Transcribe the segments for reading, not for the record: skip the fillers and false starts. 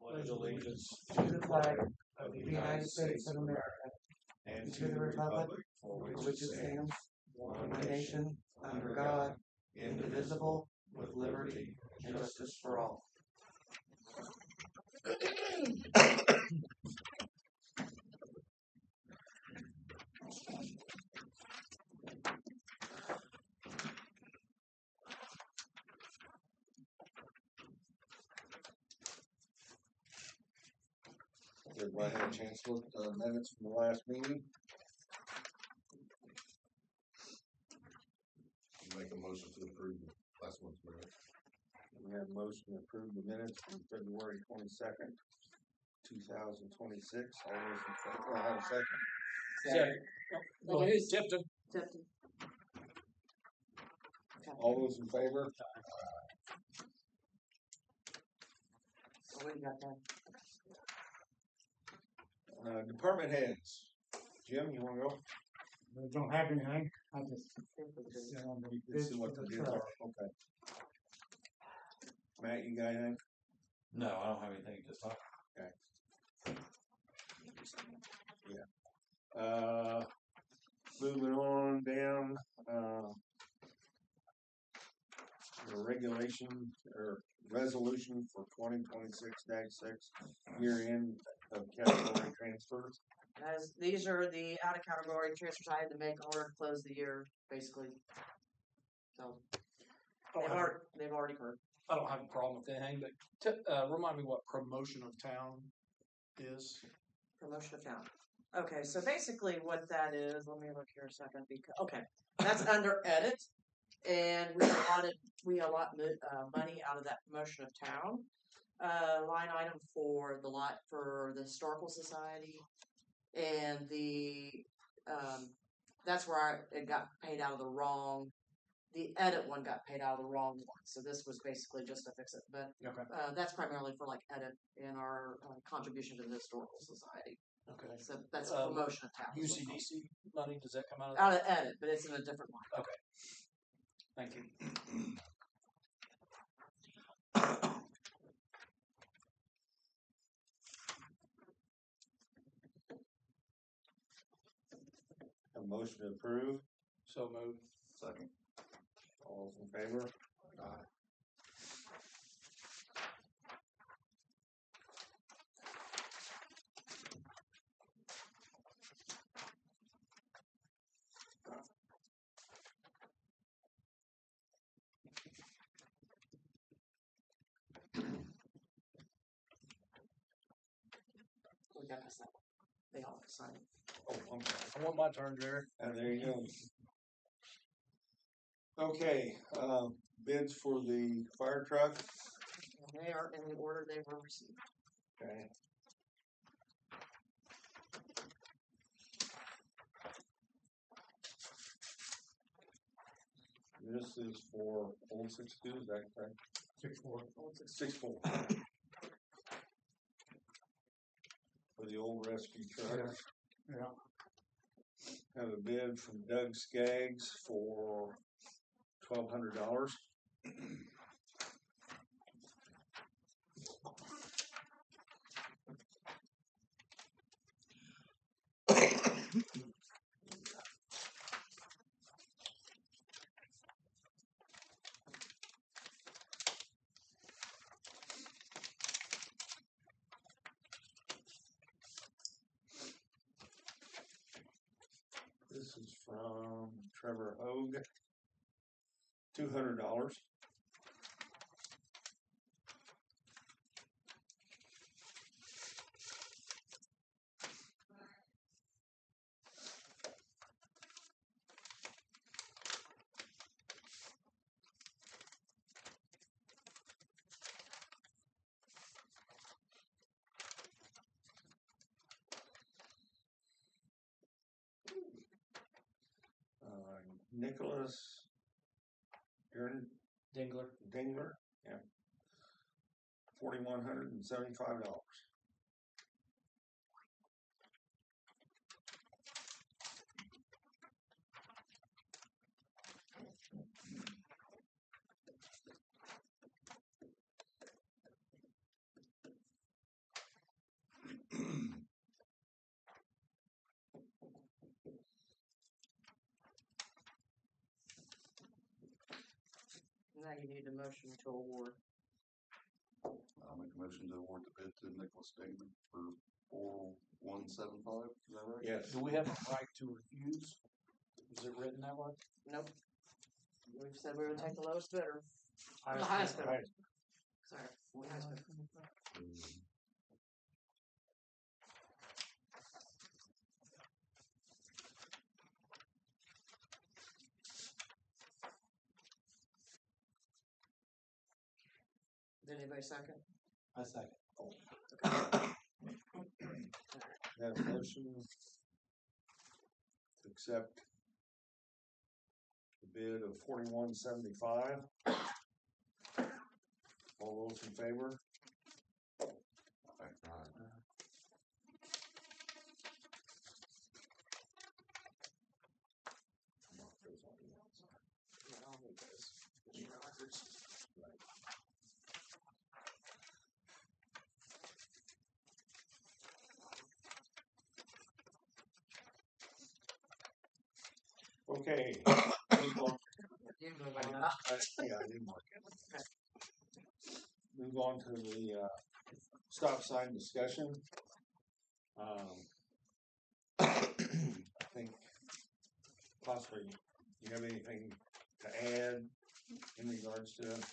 pledge allegiance to the flag of the United States of America and to the republic for which it stands, one nation, under God, indivisible, with liberty and justice for all. Everybody had a chance to look at the minutes from the last meeting? Make a motion to approve last month's minutes. We have a motion to approve the minutes from February 22nd, 2026. All those in favor, I have a second. Second. Go ahead, Tipton. Tipton. All those in favor? So we got that. Department heads. Jim, you want to go? I don't have anything. I just sit on the Let's bids see for what the the bids truck. are. Okay. Matt, you got anything? No, I don't have anything to talk. Moving on down, the regulation or resolution for 2026-6 year end of category transfers. As these are the out of category transfers I had to make in order to close the year, basically. So they've already heard. I don't have a problem with anything, but remind me what promotion of town is. Promotion of town. Okay, so basically what that is, let me look here a second because that's under edit, and we allot money out of that promotion of town line item for the lot for the historical society, and that's where it got paid out of the wrong. The edit one got paid out of the wrong one, so this was basically just to fix it. But that's primarily for like edit in our contribution to the historical society. Okay. So that's a promotion of town. UCDC money, does that come out of Out of edit, but it's in a different line. Okay. Thank you. A motion to approve. So moved. Second. All those in favor? Aye. We got past that one. They all sign it. Oh, okay. I want my turn, Derek. There you go. Okay, bids for the fire truck. And they are in the order they were received. Okay. This is for old 62, is that correct? 6-4. 6-4. For the old rescue truck. Yeah. Have a bid from Doug Skaggs for $1,200. This is from Trevor Hogue, $200. Nicholas Dingler, yeah, $4,175. Now you need a motion to award. I'll make a motion to award the bid to Nicholas Stegman for 4175, is that right? Yes. Do we have a right to refuse? Is it written that way? Nope. We've said we would take the lowest bidder. The highest bidder. Sorry, the highest bidder. Did anybody second? I second. Have a motion to accept the bid of 4175. All those in favor? Yeah, I'll need those. Get your records. Okay. Move on. You move on. Yeah, I didn't mark it. Move on to the stop sign discussion. I think possibly you have anything to add in regards to it?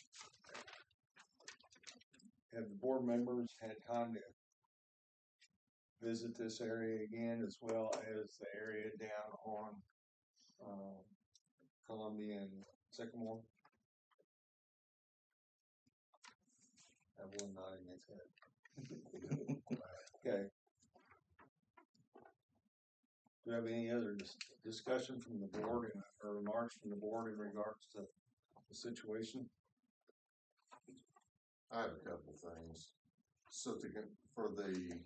Have the board members had time to visit this area again, as well as the area down on Columbia and Sycamore? Have one nodding his head. Okay. Do you have any other discussion from the board or remarks from the board in regards to the situation? I have a couple things. So for the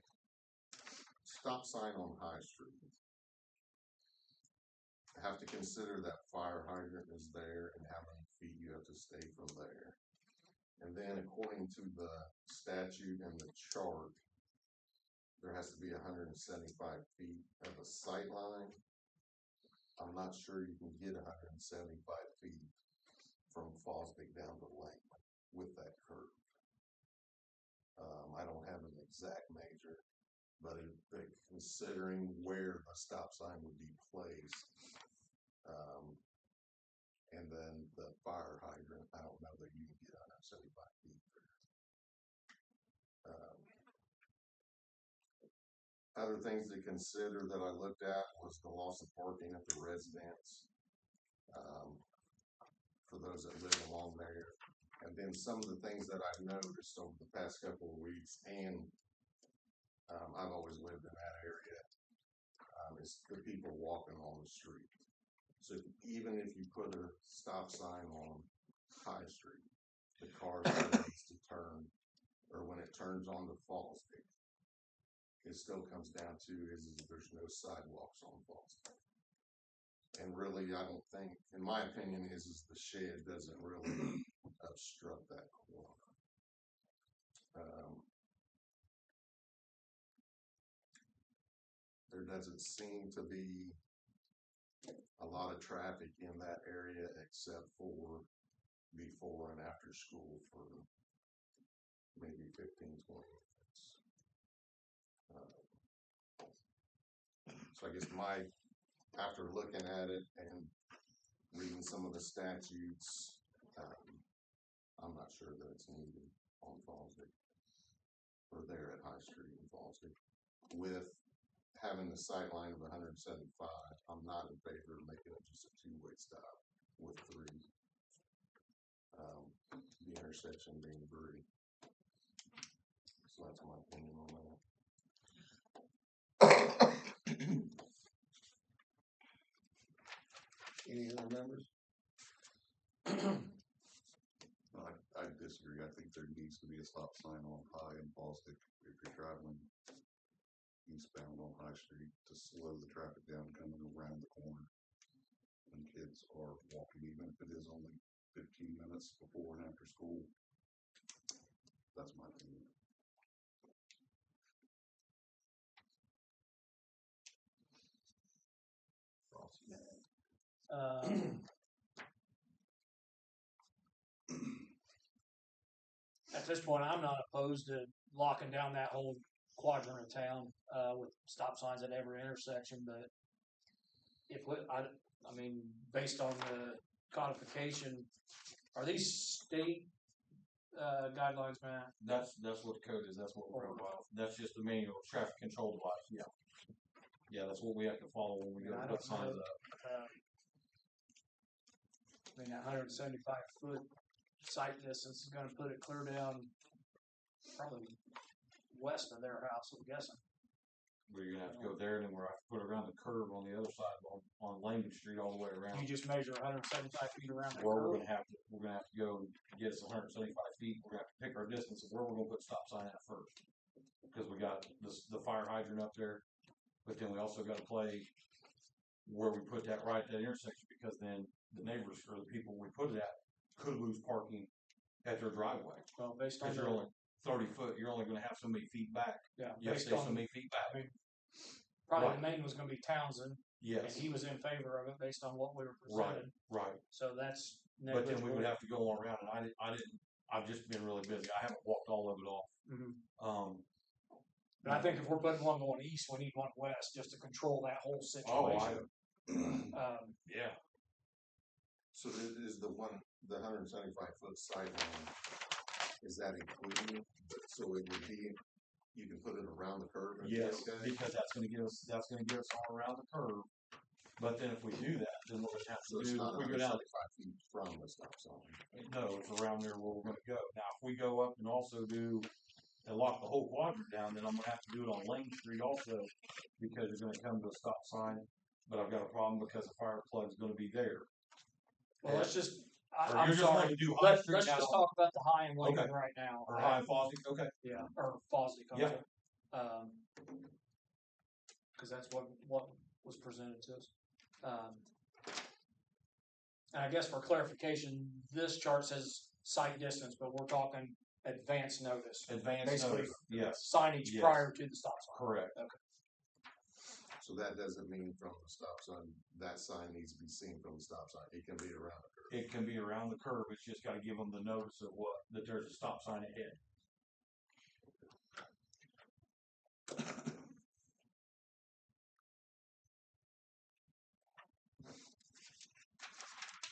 stop sign on High Street, I have to consider that fire hydrant is there and how many feet you have to stay from there. And then according to the statute and the chart, there has to be 175 feet of a sight line. I'm not sure you can get 175 feet from Fosdick down to Langman with that curve. I don't have an exact measure, but considering where the stop sign would be placed, and then the fire hydrant, I don't know that you can get 175 feet there. Other things to consider that I looked at was the loss of parking at the residence, for those that live along there. And then some of the things that I've noticed over the past couple of weeks, and I've always lived in that area, is the people walking on the street. So even if you put a stop sign on High Street, the car still needs to turn, or when it turns onto Fosdick, it still comes down to is there's no sidewalks on Fosdick. And really, I don't think, in my opinion, is the shed doesn't really obstruct that corner. There doesn't seem to be a lot of traffic in that area except for before and after school for maybe 15, 20 minutes. So I guess after looking at it and reading some of the statutes, I'm not sure that it's needed on Fosdick or there at High Street in Fosdick. With having the sight line of 175, I'm not in favor of making it just a two-way stop with 3. The intersection being 3. So that's my opinion on that. Any other members? I disagree. I think there needs to be a stop sign on High and Fosdick if you're traveling eastbound on High Street to slow the traffic down coming around the corner. When kids are walking, even if it is only 15 minutes before and after school. That's my opinion. at this point, I'm not opposed to locking down that whole quadrant of town, with stop signs at every intersection, but I mean, based on the codification, are these state, guidelines, Matt? That's what the code is, that's what we're going by. That's just the manual traffic control device, yeah. Yeah, that's what we have to follow when we go I to put don't signs know. up. I mean, that 175-foot sight distance is gonna put it clear down probably west of their house, I'm guessing. We're gonna have to go there, and then we're gonna have to put it around the curve on the other side, on Lehman Street all the way around. You just measure 175 feet around the Where we're curve. gonna have to go and get us 175 feet, we're gonna have to pick our distance of where we're gonna put stop sign at first. Because we got the fire hydrant up there, but then we also gotta play where we put that right at that intersection, because then the neighbors or the people we put it at could lose parking at their driveway. Well, based on Cause you're only 30 foot, you're only gonna have so many feet back. yeah, You have to based stay so on many feet back. probably Right. the main was gonna be Townsend, and Yes, he was in favor of it based on what we were right, presented. right. So that's But then we negligible. would have to go on around, and I've just been really busy. I haven't walked all of it off. Mhm. But I think if we're putting one going east, we need one west just to control that whole Oh, situation. yeah. So is the 175-foot sideline, is that including, so it would be, you can put it around the curve? and Yes, okay? because that's gonna give us all around the curve. But then if we do that, then we're gonna have So to it's do, not if we go down, 175 feet from the stop sign? no, it's around there where we're gonna go. Now, if we go up and also and lock the whole quadrant down, then I'm gonna have to do it on Lane Street also, because you're gonna come to a stop sign, but I've got a problem because the fire plug's gonna be there. Well, let's just. Or I'm you're just sorry. wanting to do High Street Let's now? just talk about the high and Lincoln Okay. right now. Or High and Fosdick, okay. Yeah, or Fosdick. Yeah. Because that's what was presented to us. And I guess for clarification, this chart says sight distance, but we're talking advance notice. Advance Basically, notice, yes, signage Yes. prior to the stop sign. correct. So that doesn't mean from the stop sign, that sign needs to be seen from the stop sign, it can be around the curve. It can be around the curve, it's just gotta give them the notice of that there's a stop sign ahead.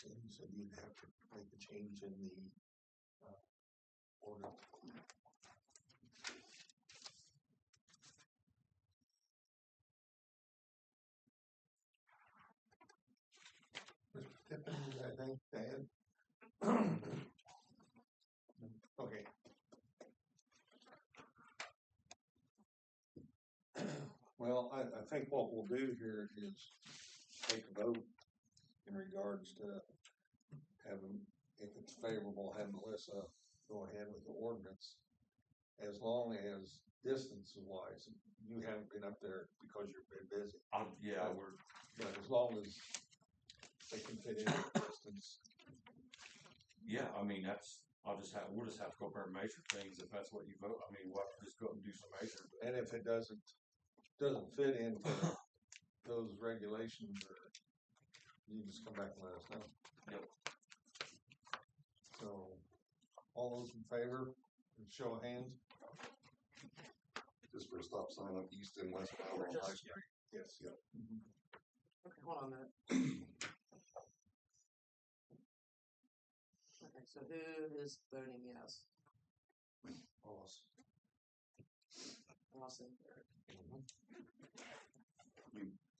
And you said you'd have to make a change in the, order. Mr. Tipton, I think, Dan? Okay. Well, I think what we'll do here is take a vote in regards to having, if it's favorable, have Melissa go ahead with the ordinance. As long as distance wise, you haven't been up there because you've been busy, Yeah, but as long as they can fit in the distance. I mean, we'll just have to go up there and measure things if that's what you vote. I mean, we'll have to just go up and do some measuring. And if it doesn't fit into those regulations, you just come back and let us know. Yep. So, all those in favor, show of hands? Just for a stop sign up east and west bound on High Street? Yes, yeah. Okay, hold on a minute. Okay, so who is voting yes? Awesome. Ross and Derek.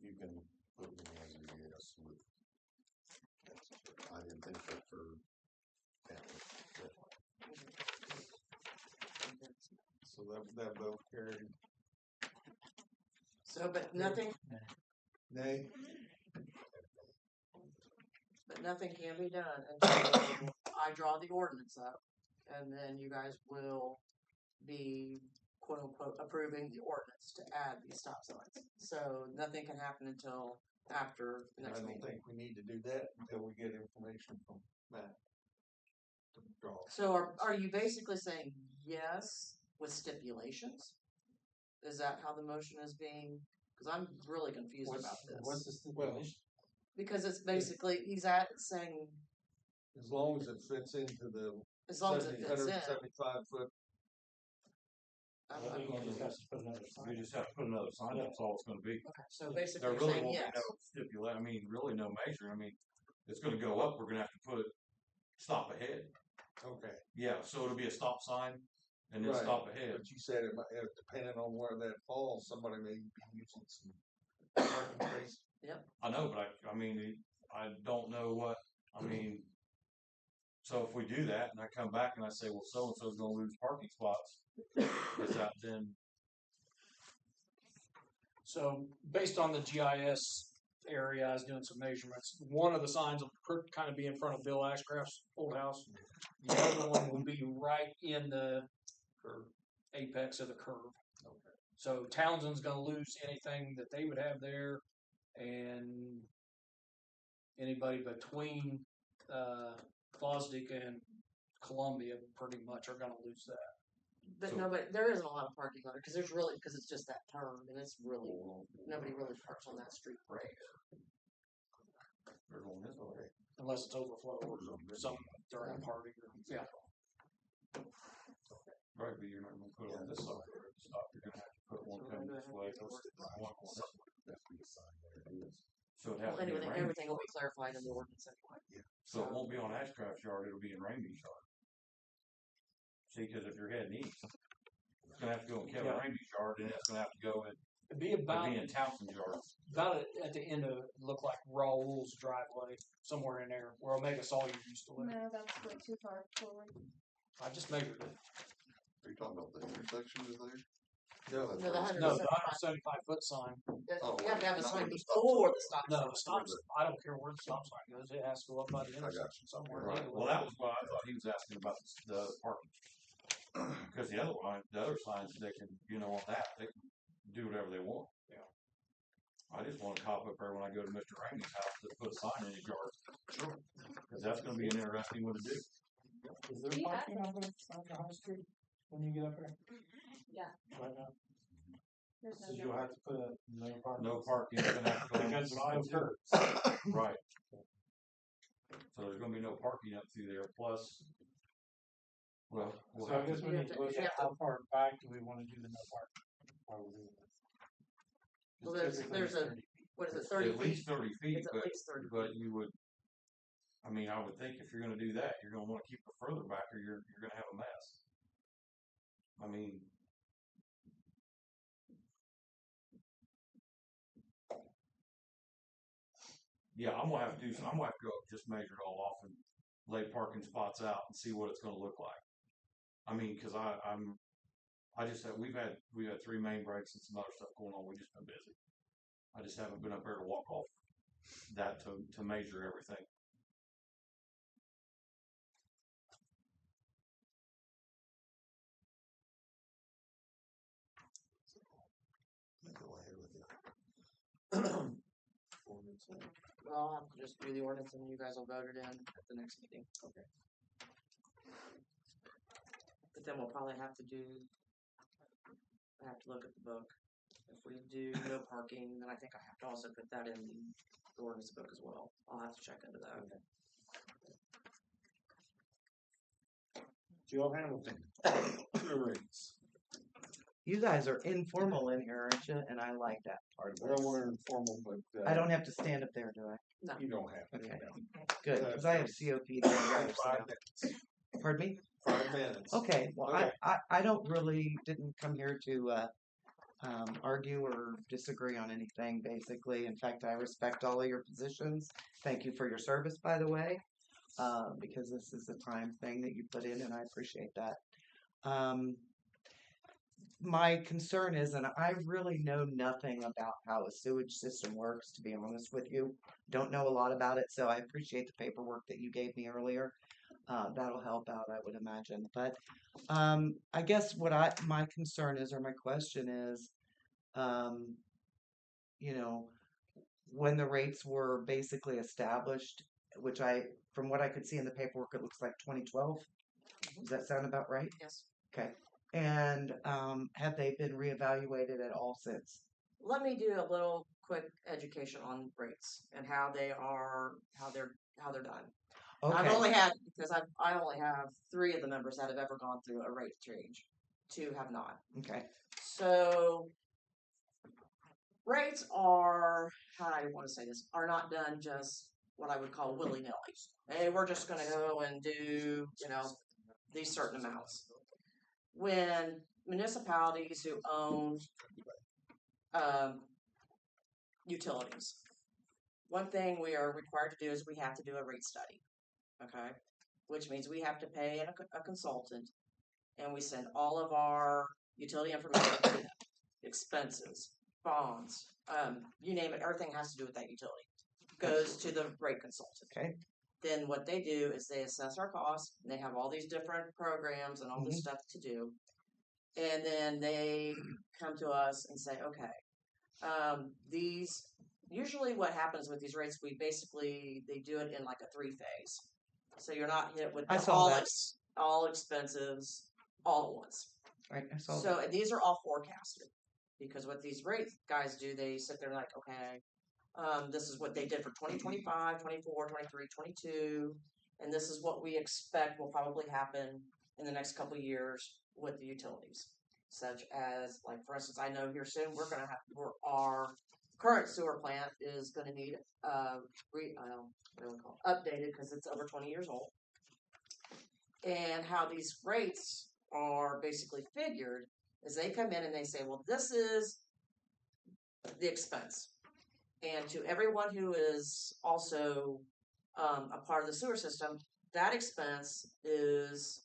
You can put me as a yes with, I didn't think that for that. So that vote carried. So, but nothing Nay? can be done until I draw the ordinance up, and then you guys will be quote unquote approving the ordinance to add these stop signs. So nothing can happen until after the I next don't meeting. think we need to do that until we get information from Matt. To draw. So are you basically saying yes with stipulations? Is that how the motion is being? Because I'm really confused about this. What's the stipulation? Because it's basically saying As long as it fits into the as long as it fits in. 175 foot. I think you just have to put another We sign. just have to put another sign up, that's all it's gonna be. Okay, so basically There you're really saying won't yes. be no stipulate, I mean, really no measure, I mean, it's gonna go up, we're gonna have to put stop ahead. Okay. Yeah, so it'll be a stop sign and then Right. stop ahead. But you said it might, depending on where that falls, somebody may be using some parking space. I know, but I mean, I don't know what, I mean, so if we do that and I come back and I say, well, so-and-so's gonna lose parking spots, is that then, So based on the GIS area, I was doing some measurements. One of the signs will kind of be in front of Bill Ashcraft's old house. The other one will be right in the apex of the curve. Okay. So Townsend's going to lose anything that they would have there, and anybody between Fosdick and Columbia pretty much are going to lose that. But So- nobody, there isn't a lot of parking on it because it's just that turn and it's really, nobody really parks on that street. they're going this way? Unless it's overflow or something during a party. Yeah. Right, but you're not gonna put it on this side of the road, stop, you're gonna have to put one coming this way, one going this way. So it'd have Well, to be anyway, in Ramey's everything will yard. be clarified in the ordinance anyway. So it won't be on Ashcraft's yard, it'll be in Ramey's yard. See, cause if you're heading east, it's gonna have to go in Kevin Yeah. Ramey's yard, and it's gonna have to go in, It'd be it'd about be in Townsend's yard. at the end of it, look like Raoul's driveway, somewhere in there, where Omega Sawyer used to live. No, that's way too far forward. I just measured it. Are you talking about the intersection is there? No, No, the 100 No, the 175-foot sign. Oh, You have to have a not sign where the before the stop No, sign. the stop. I don't care where the stop sign goes. It has to go up by the got you. intersection somewhere. Right, well, that was what I thought he was asking about the parking. Cause the other signs, they can, on that, they can do whatever they want. Yeah. I just want a cop up there when I go to Mr. Ramey's house to put a sign in his yard. Sure. Cause that's gonna be an interesting one to do. Is there Yeah. parking on the high street when you get up there? Yeah. Right now. There's So no you'll have to put a no parking. No parking, it's gonna have to go on Because the there's no side too. curbs. Right. So there's gonna be no parking up through there, plus, well, we'll So I have guess to, we You need have to to- look you at have to- how far back do we wanna do the no parking while we're doing this. Well, It's there's typically a- 30 feet. What is it, 30 at least feet? 30 feet, It's at but, least 30 but you would, I mean, I would think if you're gonna do that, you're gonna wanna keep it further back or you're gonna have a mess. I mean, yeah, I'm gonna have to go up, just measure it all off and lay parking spots out and see what it's gonna look like. I mean, cause I just have, we've had 3 main breaks and some other stuff going on, we've just been busy. I just haven't been up there to walk off that to measure everything. Go ahead with it. Ordinance. Well, I'll have to just do the ordinance and you guys will vote it in at the next meeting. Okay. But then we'll probably have to look at the book. If we do no parking, then I think I have to also put that in the ordinance book as well. I'll have to check into that. Joe Hamilton. Rates. You guys are informal in here, aren't you? And I like that part of Well, this. we're informal, but. I don't have to stand up there, do I? You don't have to. Okay. no. Good, because I have COPD. I'd rather sit 5 down. minutes. Pardon me? 5 minutes. Okay, well, Okay. I didn't come here to argue or disagree on anything, basically. In fact, I respect all of your positions. Thank you for your service, by the way, because this is a time thing that you put in, and I appreciate that. My concern is, and I really know nothing about how a sewage system works, to be honest with you. Don't know a lot about it, so I appreciate the paperwork that you gave me earlier. That'll help out, I would imagine. But I guess what my concern is, or my question is, when the rates were basically established, which from what I could see in the paperwork, it looks like 2012. Does that sound about right? Yes. Okay. And have they been reevaluated at all since? Let me do a little quick education on rates and how they're done. I've Okay. only had, because I only have 3 of the members that have ever gone through a rate change. 2 have not. Okay. So rates are, how do I want to say this, are not done just what I would call willy-nilly. Hey, we're just going to go and do, these certain amounts. When municipalities who own utilities, one thing we are required to do is we have to do a rate study, okay? Which means we have to pay a consultant, and we send all of our utility information to them. Expenses, bonds, you name it, everything has to do with that utility goes to the rate consultant. Okay. Then what they do is they assess our costs, and they have all these different programs and all this stuff to do, and then they come to us and say, okay, these, usually what happens with these rates, they do it in like a 3-phase. So you're not hit with I saw that. all expenses all at once. Right. I saw that. So and these are all forecasted, because what these rate guys do, they sit there and like, okay, this is what they did for 2025, 24, 23, 22, and this is what we expect will probably happen in the next couple of years with the utilities. Such as, like, for instance, I know here soon our current sewer plant is going to need updated because it's over 20 years old. And how these rates are basically figured is they come in and they say, well, this is the expense. And to everyone who is also a part of the sewer system, that expense is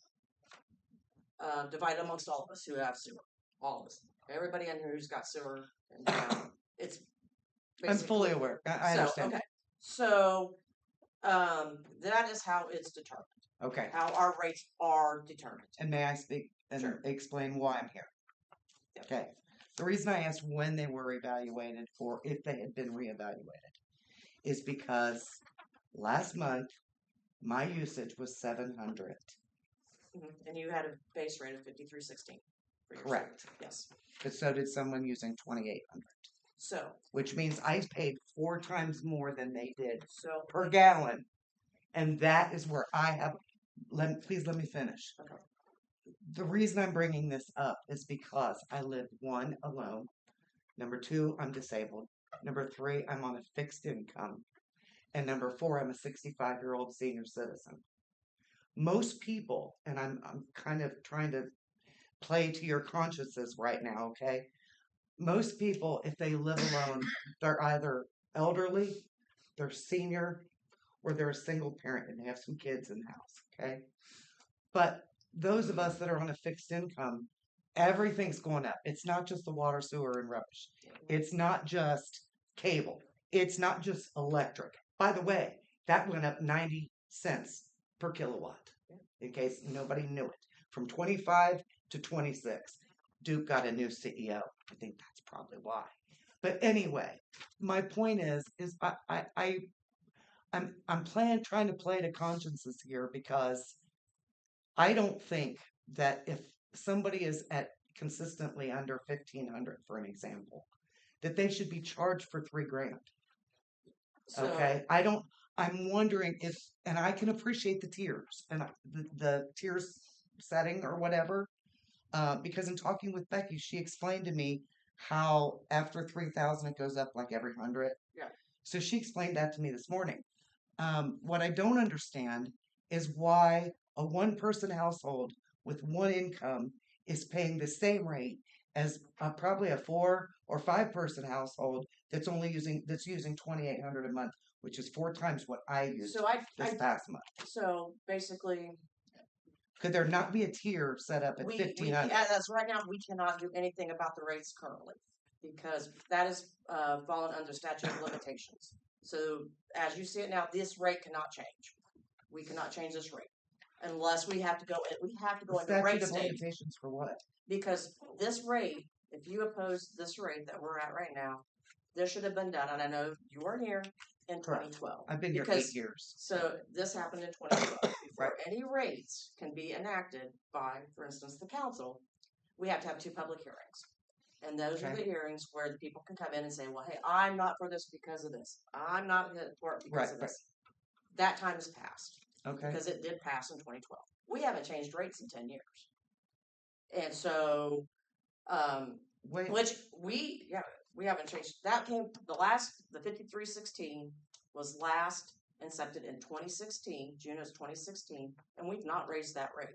divided amongst all of us who have sewer. All of us. Everybody in here who's got sewer. And, it's I'm fully aware. I understand. Okay. So that is how it's determined. Okay. How our rates are determined. And may I speak and Sure. explain why I'm here? Yep. Okay. The reason I asked when they were evaluated or if they had been reevaluated is because last month my usage was 700. And you had a base rate of 53.16. Correct. Yes. But so did someone using 2,800. So. Which means I paid 4 times more than they did So. per gallon. And that is where I have, please let me finish. Okay. The reason I'm bringing this up is because I live 1, alone. Number 2, I'm disabled. Number 3, I'm on a fixed income. And number 4, I'm a 65-year-old senior citizen. Most people, and I'm kind of trying to play to your consciences right now, okay? Most people, if they live alone, they're either elderly, they're senior, or they're a single parent and they have some kids in the house, okay? But those of us that are on a fixed income, everything's going up. It's not just the water, sewer, and rubbish. It's not just cable. It's not just electric. By the way, that went up 90 cents per kilowatt, in case nobody knew it. From 25 to 26. Duke got a new CEO. I think that's probably why. But anyway, my point is I'm trying to play to consciences here because I don't think that if somebody is at consistently under 1,500, for an example, that they should be charged for $3,000. Okay, I'm wondering if, and I can appreciate the tiers and the tiers setting or whatever, because in talking with Becky, she explained to me how after 3,000 it goes up like every 100. Yeah. So she explained that to me this morning. What I don't understand is why a 1-person household with 1 income is paying the same rate as probably a 4 or 5-person household that's using 2,800 a month, which is 4 times what I used this past month. So basically, could there not be a tier set up at 1,500? As right now, we cannot do anything about the rates currently because that is fallen under statute of limitations. So as you see it now, this rate cannot change. We cannot change this rate unless we have to go. We have to go into rate Statute of stage. limitations for what? Because this rate, if you oppose this rate that we're at right now, this should have been done. And I know you weren't here in 2012. I've been here 8 years. So this happened in 2012. Before Right. any rates can be enacted by, for instance, the council, we have to have 2 public hearings. And those are the hearings where the people can come in and say, well, hey, I'm not for this because of this. I'm not for it because of this. That time has passed. Okay. because it did pass in 2012. We haven't changed rates in 10 years. And so, Wait. which we haven't changed. That came, the 5316 was last incepted in 2016, June of 2016, and we've not raised that rate.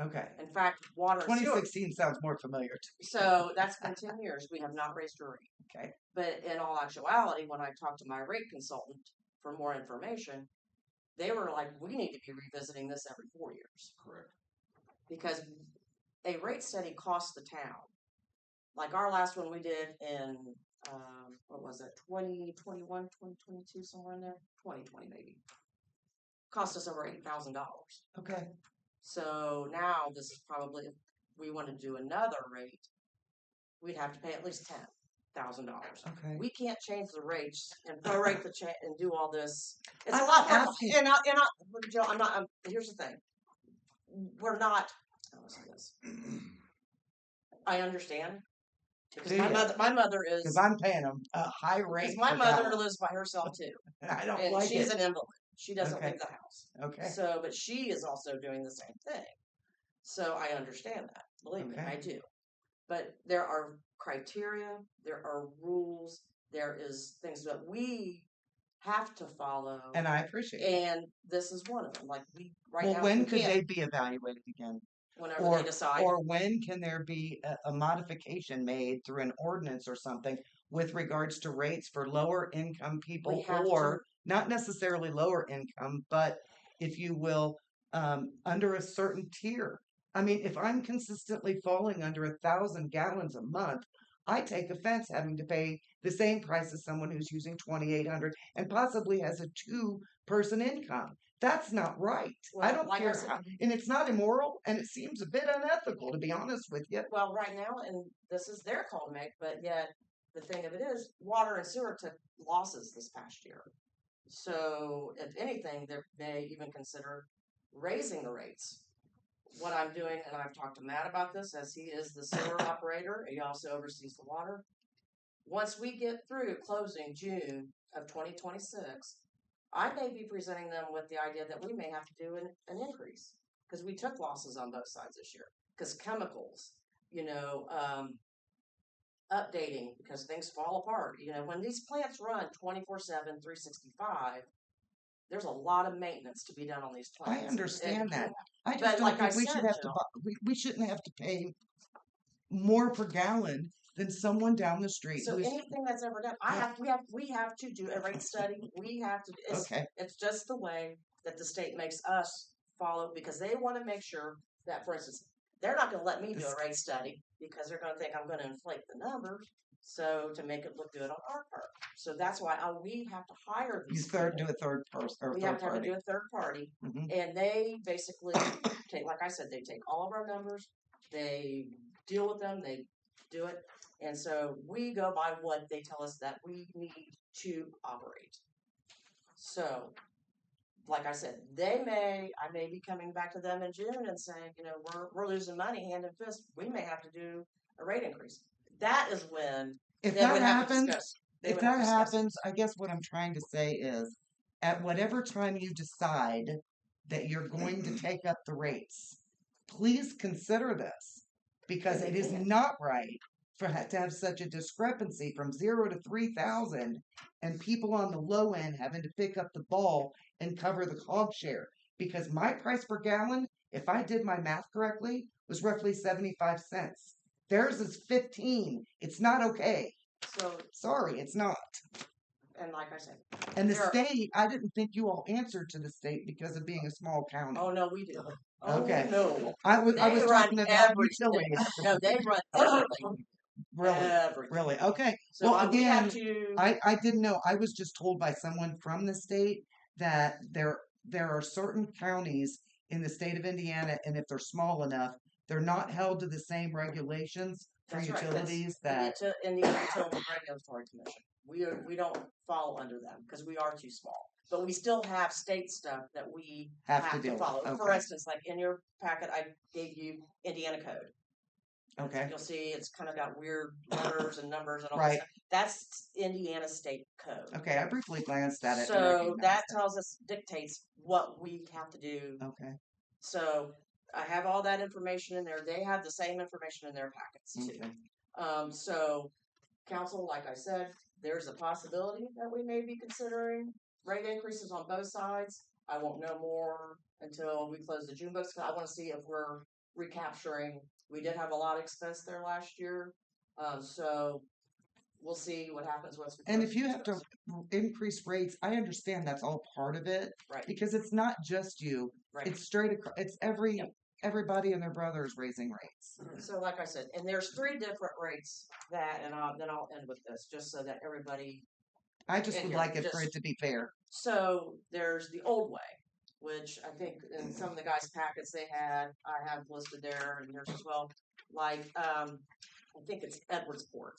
Okay. In fact, water and sewer. 2016 sounds more familiar to me. So that's been 10 years. We have not raised a rate. Okay. But in all actuality, when I talked to my rate consultant for more information, they were like, we need to be revisiting this every 4 years. Correct. Because a rate study costs the town. Like our last one we did in, what was it, 2021, 2022, somewhere in there? 2020 maybe. Cost us over $8,000. Okay. So now this is probably, if we want to do another rate, we'd have to pay at least $10,000. Okay. We can't change the rates and prorate the and do all this. It's I'm a lot. not asking- Jill, here's the thing. We're not. How was this? I understand. Because Do my ya? mother is. Because I'm paying a high rate. Because my for mother that. lives by herself too, And I don't and like she's it. an invalid. She doesn't Okay. leave the house. Okay. So, but she is also doing the same thing. So I understand that. Believe me, Okay. I do. But there are criteria, there are rules, there is things that we have to follow. And I appreciate it. And this is one of them. Like Well, now, when we could can't- they be evaluated again? whenever Or, they decide. or when can there be a modification made through an ordinance or something with regards to rates for lower income people, We have or not necessarily lower income, but if you will, under a certain tier. I mean, if I'm consistently falling under 1,000 gallons a month, I take offense having to pay the same price as someone who's using 2,800 and possibly has a 2-person income. That's not right. I Well, don't like I care said- how, and it's not immoral, and it seems a bit unethical, to be honest with you. Well, right now, and this is their call to make, but yet the thing of it is, water and sewer took losses this past year. So, if anything, they may even consider raising the rates. What I'm doing, and I've talked to Matt about this, as he is the sewer operator, he also oversees the water. Once we get through closing June of 2026, I may be presenting them with the idea that we may have to do an increase, because we took losses on both sides this year. Because chemicals, updating, because things fall apart. When these plants run 24/7, 365, there's a lot of maintenance to be done on these plants. I understand And- that. I just But don't like think I we said, should have to. Jill- We shouldn't have to pay more per gallon than someone down the street So who's anything that's ever done, we have to do a rate study. We have to. okay. It's just the way that the state makes us follow, because they want to make sure that, for instance, they're not going to let me do a rate study because they're going to think I'm going to inflate the numbers. So to make it look good on our part, so that's why we have to hire You these. do a people. third person or We third have to party. do a third party, Mhm. and they basically take, like I said, they take all of our numbers, they deal with them, they do it, and so we go by what they tell us that we need to operate. So, like I said, I may be coming back to them in June and saying, we're losing money hand and fist. We may have to do a rate increase. That is when If they that would have to happens, discuss. They if would have that to discuss it. happens, I guess what I'm trying to say is, at whatever time you decide that you're going to take up the rates, please consider this, because it is not right to have such a discrepancy from 0 to 3,000, and people on the low end having to pick up the ball and cover the hog share. Because my price per gallon, if I did my math correctly, was roughly 75 cents. Theirs is 15. It's not okay. So, Sorry, it's not. and like I said, And the There are- state, I didn't think you all answered to the state because of being a small county. oh no, we do. Okay. No, I was they run talking about everything. utilities. No, they run everything. Really, Everything. really. Okay. So Well, we have again, to. I didn't know. I was just told by someone from the state that there are certain counties in the state of Indiana, and if they're small enough, they're not held to the same regulations for That's right, utilities that's that. in the Utility Regulatory Commission. We don't fall under them because we are too small. But we still have state stuff that we Have have to to deal with, follow. For okay. instance, like in your packet, I gave you Indiana code. Okay. You'll see it's kind of got weird letters and numbers and all Right. that. That's Indiana state code. Okay, I briefly glanced at it. and So recognized that tells us, dictates what we have to do. Okay. So I have all that information in there. They have the same information in their packets too. Okay. So council, like I said, there's a possibility that we may be considering rate increases on both sides. I won't know more until we close the June books. 'Cause I want to see if we're recapturing. We did have a lot of expense there last year. So we'll see what happens once we And close if you the have to books. increase rates, I understand that's all part of it Right. because it's not just you. Right. It's straight across. It's everybody and their brothers raising rates. So like I said, and there's 3 different rates that, and then I'll end with this, just so that everybody. I just And would here, like it for just- it to be fair. So there's the old way, which I think in some of the guys' packets they had, I have listed there, and yours as well. Like, I think it's Edwardsport.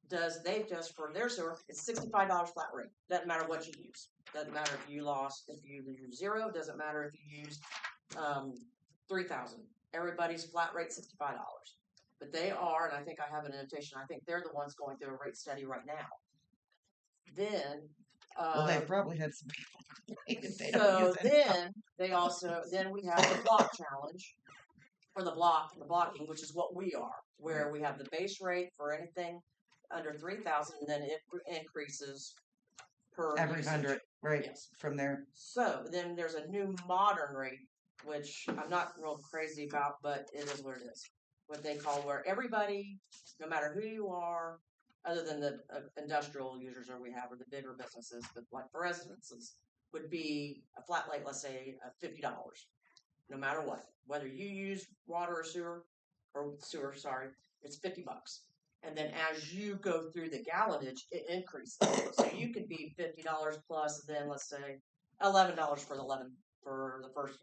They just for their sewer, it's $65 flat rate. Doesn't matter what you use. Doesn't matter if you use 0. Doesn't matter if you used 3,000. Everybody's flat rate $65. But they are, and I think I have an annotation. I think they're the ones going through a rate study right now. Then. Well, they've probably had some people. If they don't So use it. then we have the block challenge, or the blocking, which is what we are, where we have the base rate for anything under 3,000, and then it increases per Every usage. 100, right? Yes. From there. So then there's a new modern rate, which I'm not real crazy about, but it is what it is. What they call where everybody, no matter who you are, other than the industrial users or we have, or the bigger businesses, but like for residences, would be a flat rate, let's say $50, no matter what. Whether you use water or sewer, sorry, it's $50. And then as you go through the gallonage, it increases. So you could be $50 plus, then let's say $11 for the first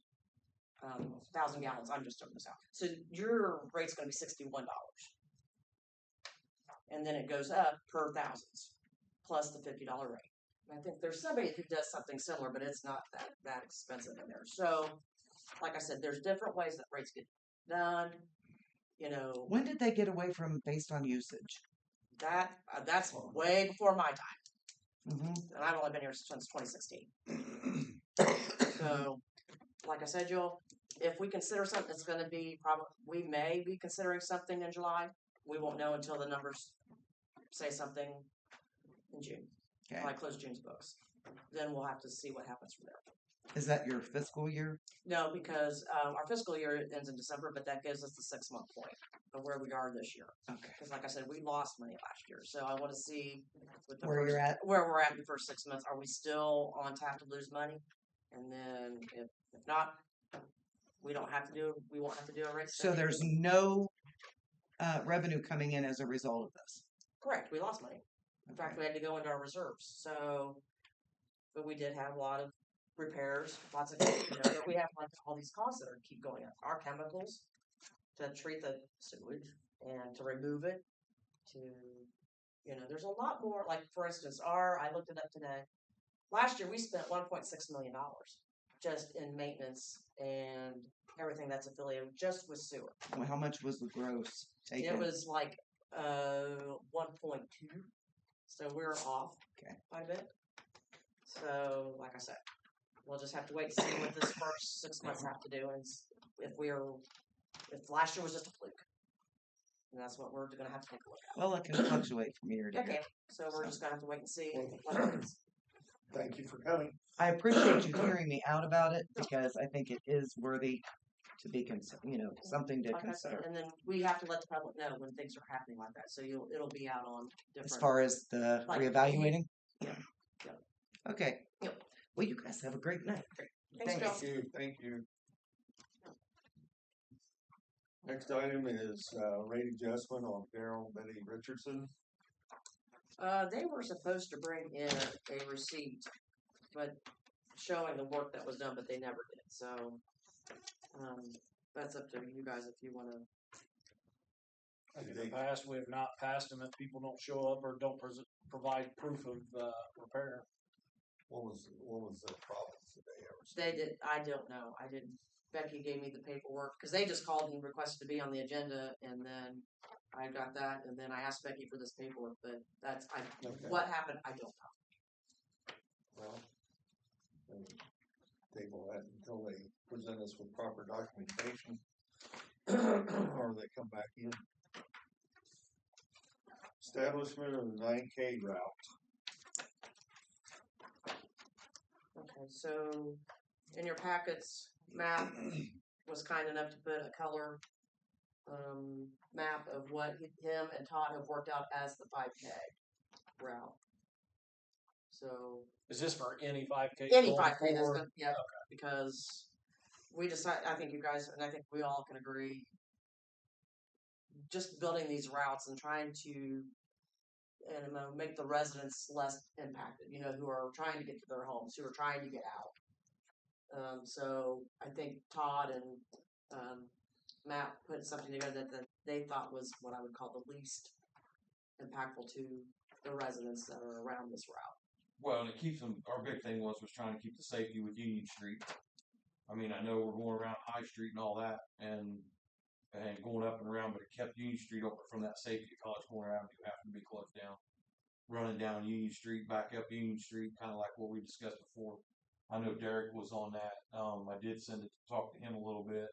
1,000 gallons. I'm just throwing this out. So your rate's going to be $61. And then it goes up per thousands, plus the $50 rate. And I think there's somebody who does something similar, but it's not that expensive in there. So, like I said, there's different ways that rates get done. You know, When did they get away from based on usage? that's way before my time, Hmm. and I've only been here since 2016. So, like I said, Joel, if we consider something, it's going to be we may be considering something in July. We won't know until the numbers say something in June. Okay. I close June's books. Then we'll have to see what happens from there. Is that your fiscal year? No, because our fiscal year ends in December, but that gives us the 6-month point of where we are this year. Okay. Because, like I said, we lost money last year, so I want to see Where you're at? where we're at in the first 6 months. Are we still on tap to lose money? And then if not, we won't have to do a rate So study. there's no revenue coming in as a result of this. Correct. We lost money. In fact, we had to go into our reserves. So, but we did have a lot of repairs, lots of, but we have like all these costs that keep going up. Our chemicals to treat the sewage and to remove it, there's a lot more. Like for instance, I looked it up today. Last year we spent $1.6 million just in maintenance and everything that's affiliated just with sewer. Well, how much was the gross taken? It was like 1.2. So we're off quite a bit. So, like I said, we'll just have to wait and see what this first 6 months have to do, and if last year was just a fluke, and that's what we're going to have to take a look at. Well, it can fluctuate from year to year. Okay, so we're just going to have to wait and see what happens. Thank you for coming. I appreciate you hearing me out about it because I think it is worthy to be something to Like I said, consider. and then we have to let the public know when things are happening like that, so it'll be out on different. As far as the Like- reevaluating? Yeah. Okay. Yep. Well, you guys have a great night. Thanks, Joe. Thank you. Next item is rate adjustment on Daryl Betty Richardson. They were supposed to bring in a receipt, but showing the work that was done, but they never did. So that's up to you guys if you want to. In the past, we have not passed them if people don't show up or don't provide proof of repair. What was the problems that they ever? They did. I don't know. I didn't. Becky gave me the paperwork, cause they just called and requested to be on the agenda, and then I got that, and then I asked Becky for this paperwork, but Okay. what happened, I don't know. Well, then table that until they present us with proper documentation, or they come back in. Establishment of the 9K route. Okay, so in your packets, Matt was kind enough to put a color map of what him and Todd have worked out as the 5K route. So Is this for any 5K? any going 5K that's forward? gonna, yeah, because we decided, I think you guys, and I think we all can agree, just building these routes and trying to make the residents less impacted, who are trying to get to their homes, who are trying to get out. So I think Todd and Matt put something together that they thought was what I would call the least impactful to the residents that are around this route. Well, and it keeps them, our big thing was trying to keep the safety with Union Street. I mean, I know we're going around High Street and all that, and going up and around, but it kept Union Street open from that safety of College Corner Avenue having to be closed down. Running down Union Street, back up Union Street, kind of like what we discussed before. I know Derek was on that. I did send it to talk to him a little bit.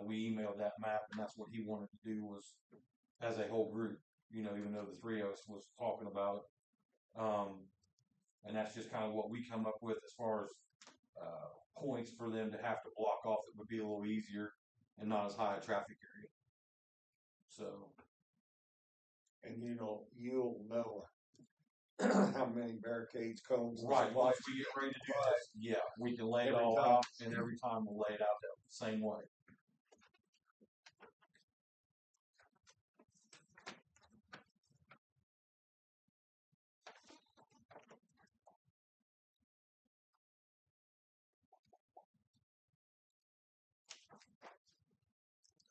We emailed that map, and that's what he wanted to do was, as a whole group, even though the three of us was talking about it. And that's just kind of what we come up with as far as points for them to have to block off that would be a little easier and not as high a traffic area. So. And you'll know how many barricades, cones, and Right, once supplies. we get ready to do this, yeah, we can lay it Every all time. out, and every time we'll lay it out the same way.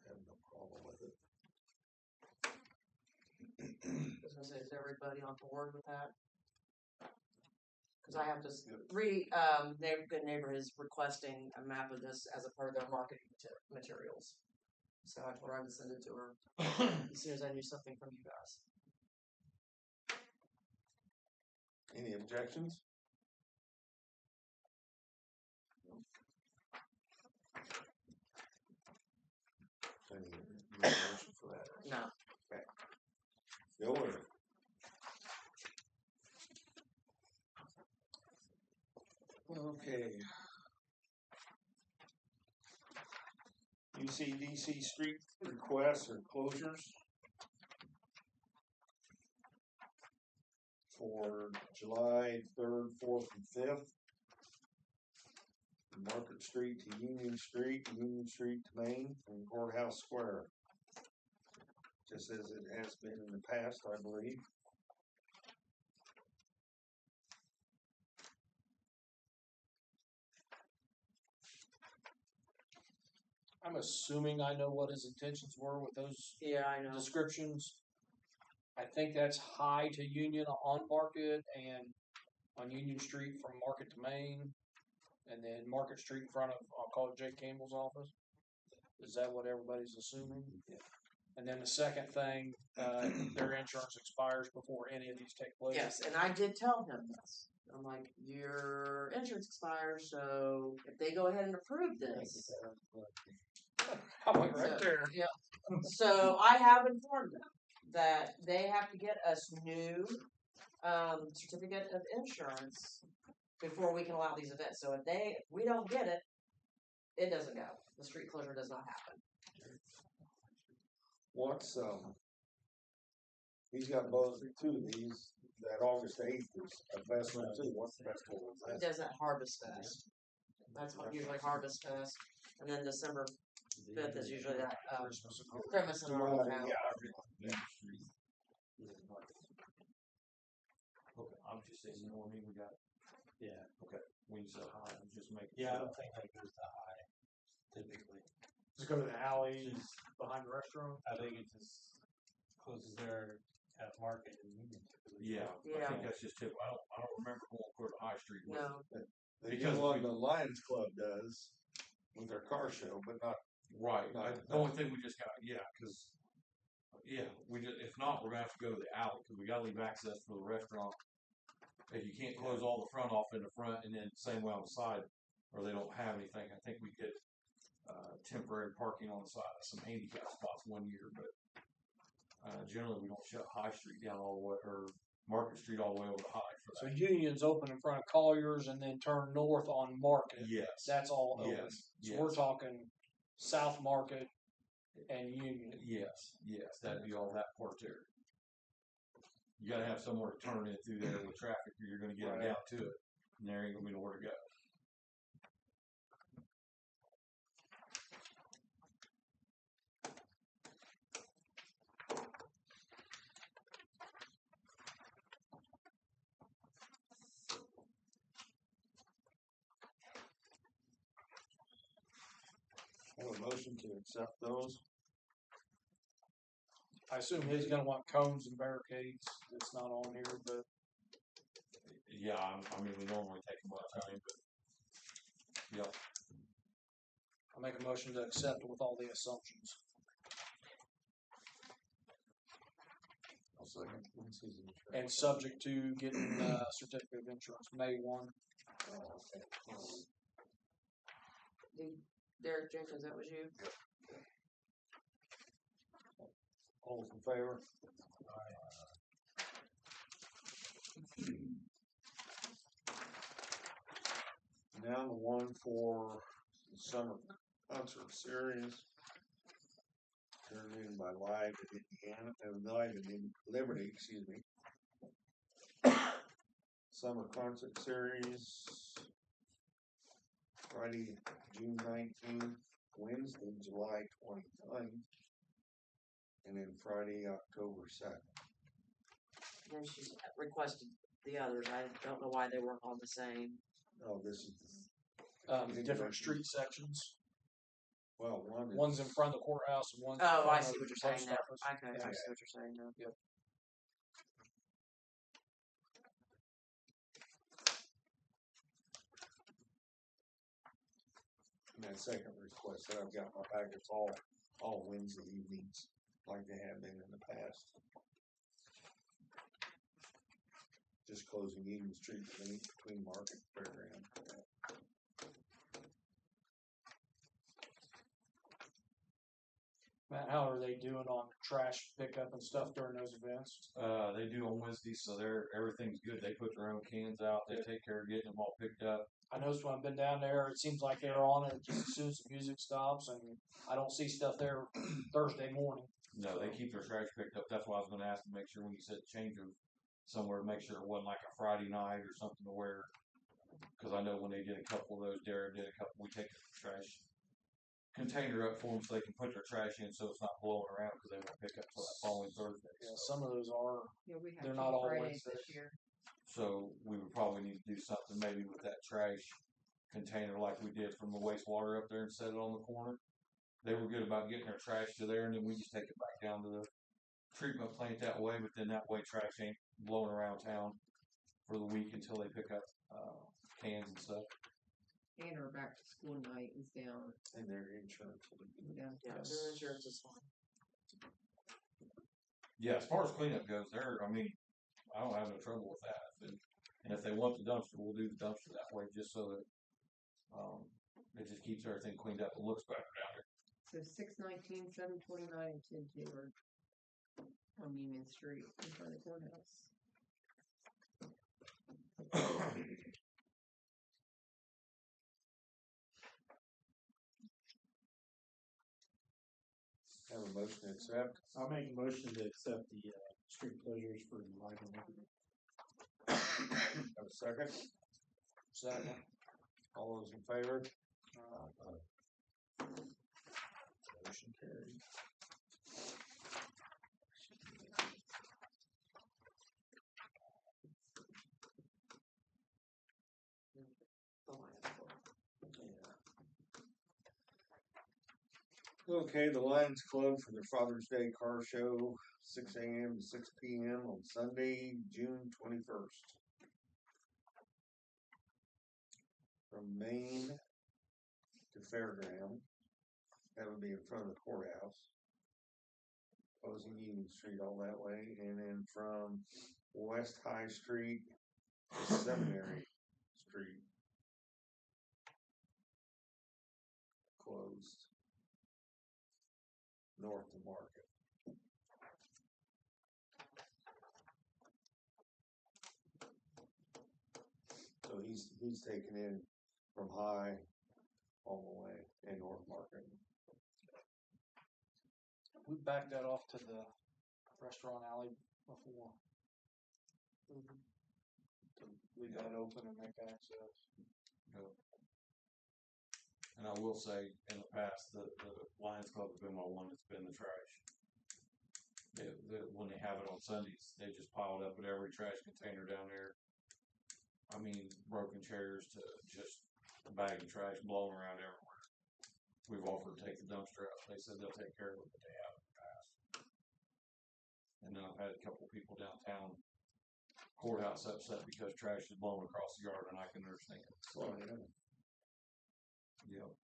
I have no problem with it. I was gonna say, is everybody on board with that? Because I have to, Good Neighbor is requesting a map of this as a part of their marketing materials. So I told her I would send it to her as soon as I knew something from you guys. Any objections? I need a motion for that. No. Go with it. Okay. UCDC street requests or closures for July 3rd, 4th, and 5th. Market Street to Union Street to Main, and Courthouse Square. Just as it has been in the past, I believe. I'm assuming I know what his intentions were with those Yeah, I know. descriptions. I think that's high to Union on Market and on Union Street from Market to Main, and then Market Street in front of, I'll call it Jake Campbell's office. Is that what everybody's assuming? Yeah. And then the second thing, their insurance expires before any of these take place. Yes, and I did tell him this. I'm like, your insurance expires, so if they go ahead and approve this. I went right there. Yeah. So I have informed them that they have to get us new certificate of insurance before we can allow these events. So if we don't get it, it doesn't go. The street closure does not happen. What's he's got both two of these. That August 8th is a festival too. What's the festival? He does that Harvest Fest. That's what usually Harvest Fest, and then December 5th is usually that Christmas in Normal Town. Okay, I'm just saying, you know what I mean? We got. Yeah. Okay, when you said high, I'm just making. Yeah, I sure. don't think that goes that high, typically. Just go to the alley behind the restaurant. I think it just closes there at Market and Union. Yeah, I Yeah. think that's just typical. I don't remember going to High Street. with it. No. They Because do what the Lions Club does. with their car show, but not, Right. No, The only thing we just got, because we just, if not, we're gonna have to go to the alley because we gotta leave access for the restaurant. If you can't close all the front off in the front and then same way on the side, or they don't have anything. I think we get temporary parking on the side, some handicap spots one year, but generally we don't shut High Street down all the way or Market Street all the way over to High for So that. Union's open in front of Collier's and then turn north on Market. Yes. That's all open. Yes. So Yes. we're talking South Market and Union. Yes, that'd be all that part there. You gotta have somewhere to turn in through there with traffic, or you're gonna get them Right. down to it, and there ain't gonna be nowhere to go. have a motion to accept those. I assume he's gonna want cones and barricades. It's not on here, but Yeah, I mean, we normally take them out of time, but yeah, I'll make a motion to accept with all the assumptions. I'll second. And subject to getting certificate of insurance May 1. Derrek Jenkins, that was you? All in favor? Now the one for the summer concert series. Turned in by Live in Indiana, Live in Liberty, excuse me. Summer concert series. Friday, June 19th, Wednesday, July 29th, and then Friday, October 2nd. And she requested the others. I don't know why they weren't all the same. Oh, this is, Different street sections. well, one is. One's in front of the courthouse and one's in Oh, front I of see the what you're saying post now. office. Okay, I see what you're saying now. Yep. And that second request that I've got in my bag, it's all Wednesday evenings, like they have been in the past. Just closing Eden Street between Market and Fairground. Matt, how are they doing on trash pickup and stuff during those events? they do on Wednesdays, so everything's good. They put their own cans out. They take care of getting them all picked up. I noticed when I've been down there, it seems like they're on it just as soon as the music stops, and I don't see stuff there Thursday morning. No, they keep their trash picked up. That's why I was going to ask to make sure when you said change of somewhere, make sure it wasn't like a Friday night or something to where, because I know when they did a couple of those, Derek did a couple, we take the trash container up for them so they can put their trash in so it's not blowing around because they won't pick up till that following Thursday. Yeah, So. some of those are. Yeah, we have They're two not all Fridays this Wednesdays. year. So we would probably need to do something maybe with that trash container like we did from the wastewater up there and set it on the corner. They were good about getting their trash to there, and then we just take it back down to the treatment plant that way. But then that way trash ain't blowing around town for the week until they pick up cans and stuff. And our back to school night is down. And their insurance will be. Yeah. Yeah, Yes. their insurance is fine. Yeah, as far as cleanup goes, I mean, I don't have no trouble with that. And if they want the dumpster, we'll do the dumpster that way, just so that it just keeps everything cleaned up and looks better down there. So 619, 729, and 10 are on Union Street in front of the courthouse. Have a motion to accept. I'll make a motion to accept the street closures for the Live and Liberty. Have a second. Second. All those in favor? Motion carried. Okay, the Lions Club for their Father's Day car show, 6 a.m. to 6 p.m. on Sunday, June 21st. From Maine to Fairground. That would be in front of the courthouse. Closing Union Street all that way, and then from West High Street to Seminary Street. Closed. North of Market. So he's taken in from High all the way and North Market. We backed that off to the restaurant alley before. To leave that open and make access. And I will say, in the past, the Lions Club has been my one that's been the trash. When they have it on Sundays, they just pile it up at every trash container down there. I mean, broken chairs to just a bag of trash blowing around everywhere. We've offered to take the dumpster out. They said they'll take care of it, but they haven't in the past. And then I've had a couple people downtown courthouse upset because trash is blowing across the yard, and I can understand. Oh, yeah. Yep.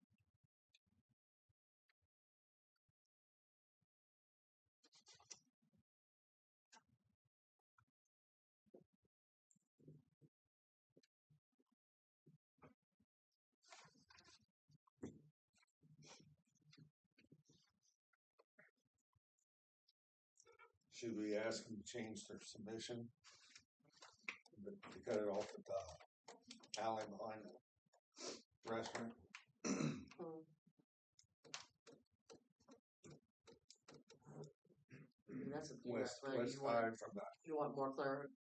Should we ask them to change their submission? To cut it off at the alley behind the restaurant? That's a West you want, side from the. you want more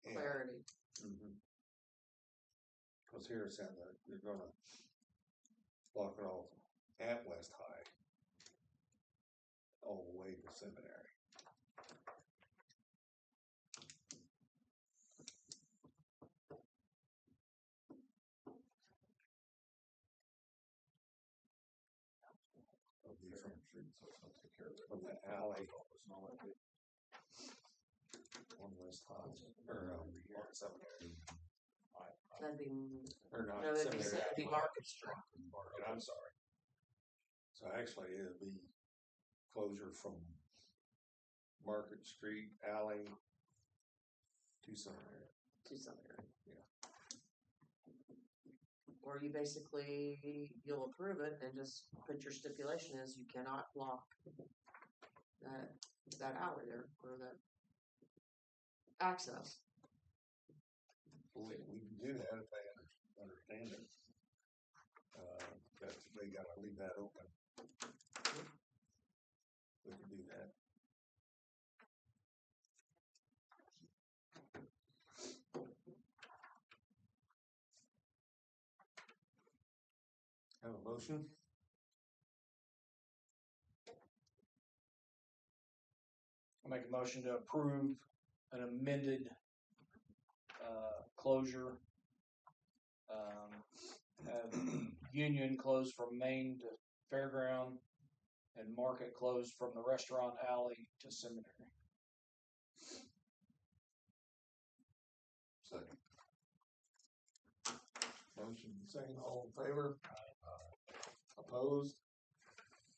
Yeah. clarity. Cause here it's at you're gonna block it off at West High. All the way to Seminary. From the alley on West High, or Seminary. That'd be, Or not, no, that'd be Seminary. Market Street. Market, I'm sorry. So actually, it'd be closure from Market Street alley to Seminary. To Seminary. Yeah. Or you basically, you'll approve it and just put your stipulation is you cannot block that alley there, or that access. We can do that if they understand it. That they gotta leave that open. We can do that. Have a motion? I make a motion to approve an amended closure. Have Union closed from Main to Fairground, and Market closed from the restaurant alley to Seminary. Second. Motion second, all in favor? Opposed?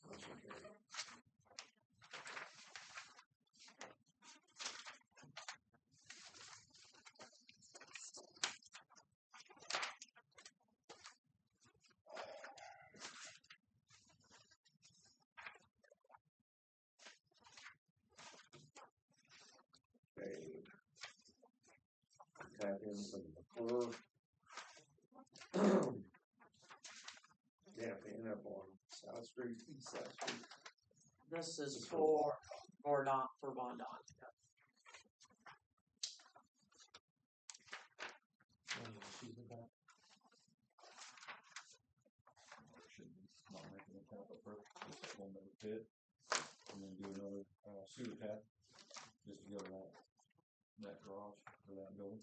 Motion carried. Tap in from the Clerk. Tap in up on South Street, East South Street. This is It's for Bondon. Not making the tap up first, just one another pit, and then do another sewer tap, just to go to that garage for that building.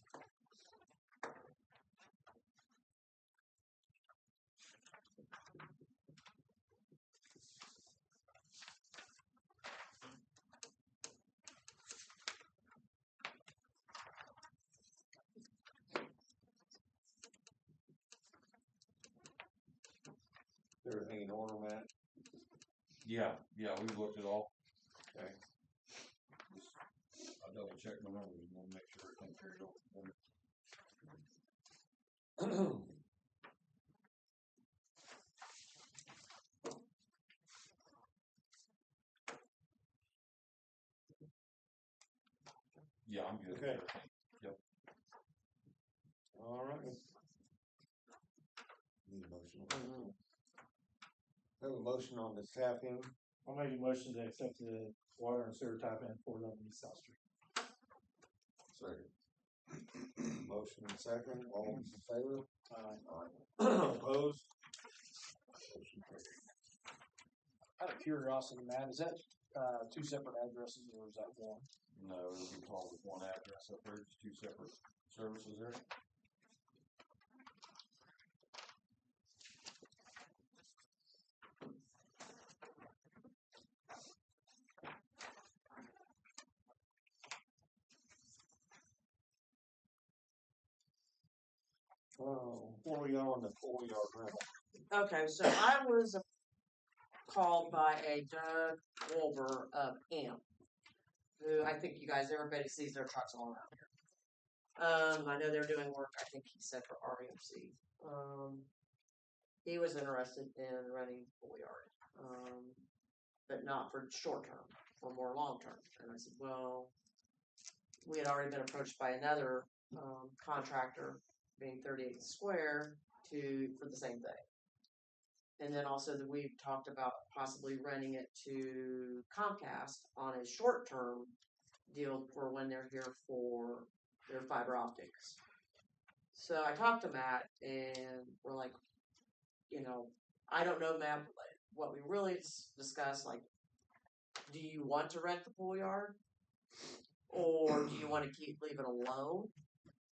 everything in order, Matt? Yeah, we looked at all. Okay. I double checked my numbers and want to make sure everything carried over. Yeah, I'm good. Okay. Yep. All right. Need a motion. Have a motion on the tapping. I'll make a motion to accept the water and sewer tap in for 11 East South Street. Second. Motion and second, all in favor? Aye. Opposed? Motion carried. Out of curiosity, Matt, is that two separate addresses or is that one? No, it'll be called with one address up there, just two separate services there. Where we are on the 4-yard rental. Okay, so I was called by a Doug Wolver of AMP, who I think you guys, everybody sees their trucks all around here. I know they're doing work, I think he said for REMC. He was interested in running 4-yard, but not for short term, for more long term. And I said, well, we had already been approached by another contractor, being 38 Square, for the same thing. And then also that we've talked about possibly renting it to Comcast on a short term deal for when they're here for their fiber optics. So I talked to Matt and we're like, I don't know, Matt, what we really discussed, like, do you want to rent the pool yard? Or do you want to leave it alone?